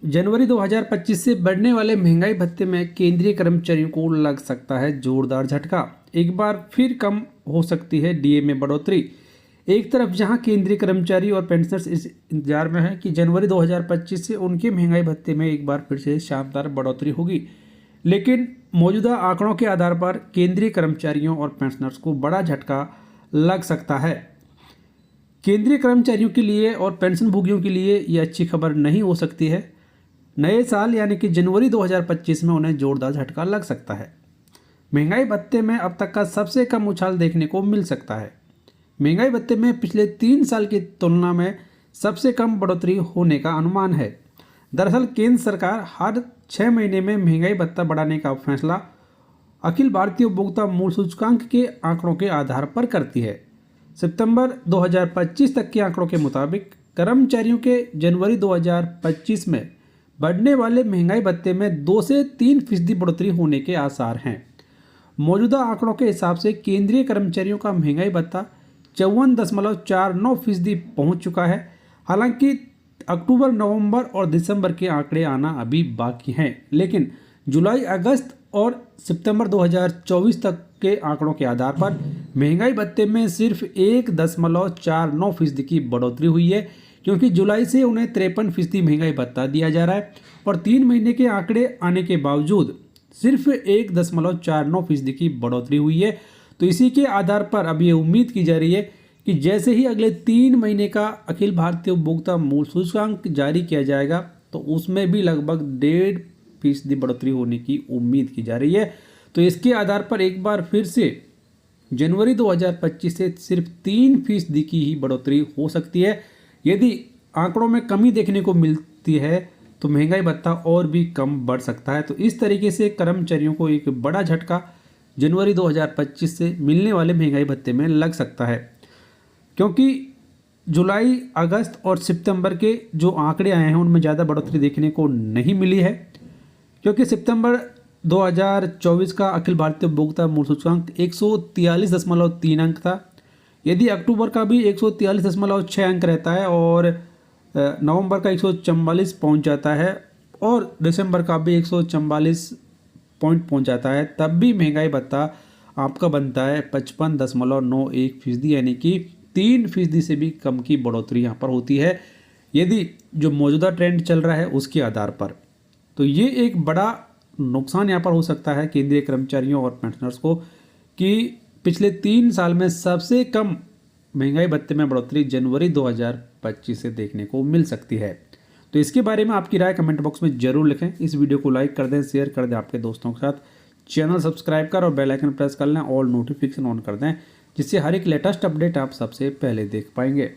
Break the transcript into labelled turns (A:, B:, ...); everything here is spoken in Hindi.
A: जनवरी 2025 से बढ़ने वाले महंगाई भत्ते में केंद्रीय कर्मचारियों को लग सकता है जोरदार झटका। एक बार फिर कम हो सकती है डीए में बढ़ोतरी। एक तरफ जहां केंद्रीय कर्मचारी और पेंशनर्स इस इंतजार में हैं कि जनवरी 2025 से उनके महंगाई भत्ते में एक बार फिर से शानदार बढ़ोतरी होगी, लेकिन मौजूदा आंकड़ों के आधार पर केंद्रीय कर्मचारियों और पेंशनर्स को बड़ा झटका लग सकता है। केंद्रीय कर्मचारियों के लिए और पेंशन भोगियों के लिए यह अच्छी खबर नहीं हो सकती है। नए साल यानी कि जनवरी 2025 में उन्हें जोरदार झटका लग सकता है। महंगाई भत्ते में अब तक का सबसे कम उछाल देखने को मिल सकता है। महंगाई भत्ते में पिछले 3 साल की तुलना में सबसे कम बढ़ोतरी होने का अनुमान है। दरअसल केंद्र सरकार हर 6 महीने में महंगाई भत्ता बढ़ाने का फैसला अखिल भारतीय उपभोक्ता मूल्य सूचकांक के आंकड़ों के आधार पर करती है। सितंबर 2025 तक के आंकड़ों के मुताबिक कर्मचारियों के जनवरी 2025 में बढ़ने वाले महंगाई भत्ते में 2 से 3% बढ़ोतरी होने के आसार हैं। मौजूदा आंकड़ों के हिसाब से केंद्रीय कर्मचारियों का महंगाई भत्ता 54.49% पहुंच चुका है। हालांकि अक्टूबर, नवंबर और दिसंबर के आंकड़े आना अभी बाकी हैं, लेकिन जुलाई, अगस्त और सितंबर 2024 तक के आंकड़ों के आधार पर महंगाई भत्ते में सिर्फ 1.49% की बढ़ोतरी हुई है, क्योंकि जुलाई से उन्हें 53% महंगाई भत्ता दिया जा रहा है और 3 महीने के आंकड़े आने के बावजूद सिर्फ 1.49% की बढ़ोतरी हुई है। तो इसी के आधार पर अब ये उम्मीद की जा रही है कि जैसे ही अगले 3 महीने का अखिल भारतीय उपभोक्ता मूल्य सूचकांक जारी किया जाएगा तो उसमें भी लगभग 1.5% बढ़ोतरी होने की उम्मीद की जा रही है। तो इसके आधार पर एक बार फिर से जनवरी 2025 से सिर्फ 3% की ही बढ़ोतरी हो सकती है। यदि आंकड़ों में कमी देखने को मिलती है तो महंगाई भत्ता और भी कम बढ़ सकता है। तो इस तरीके से कर्मचारियों को एक बड़ा झटका जनवरी 2025 से मिलने वाले महंगाई भत्ते में लग सकता है, क्योंकि जुलाई, अगस्त और सितंबर के जो आंकड़े आए हैं उनमें ज़्यादा बढ़ोतरी देखने को नहीं मिली है, क्योंकि सितंबर 2024 का अखिल भारतीय उपभोक्ता मूल्य सूचकांक 143.3 अंक था। यदि अक्टूबर का भी 143.6 अंक रहता है और नवंबर का 144 पहुंच जाता है और दिसंबर का भी 144 पॉइंट पहुंच जाता है, तब भी महंगाई भत्ता आपका बनता है 55.91%, यानी कि 3% से भी कम की बढ़ोतरी यहाँ पर होती है यदि जो मौजूदा ट्रेंड चल रहा है उसके आधार पर। तो ये एक बड़ा नुकसान यहाँ पर हो सकता है केंद्रीय कर्मचारियों और पेंशनर्स को कि पिछले 3 साल में सबसे कम महंगाई भत्ते में बढ़ोतरी जनवरी 2025 से देखने को मिल सकती है। तो इसके बारे में आपकी राय कमेंट बॉक्स में जरूर लिखें। इस वीडियो को लाइक कर दें, शेयर कर दें आपके दोस्तों के साथ। चैनल सब्सक्राइब कर और बेल आइकन प्रेस कर लें, ऑल नोटिफिकेशन ऑन कर दें, जिससे हर एक लेटेस्ट अपडेट आप सबसे पहले देख पाएंगे।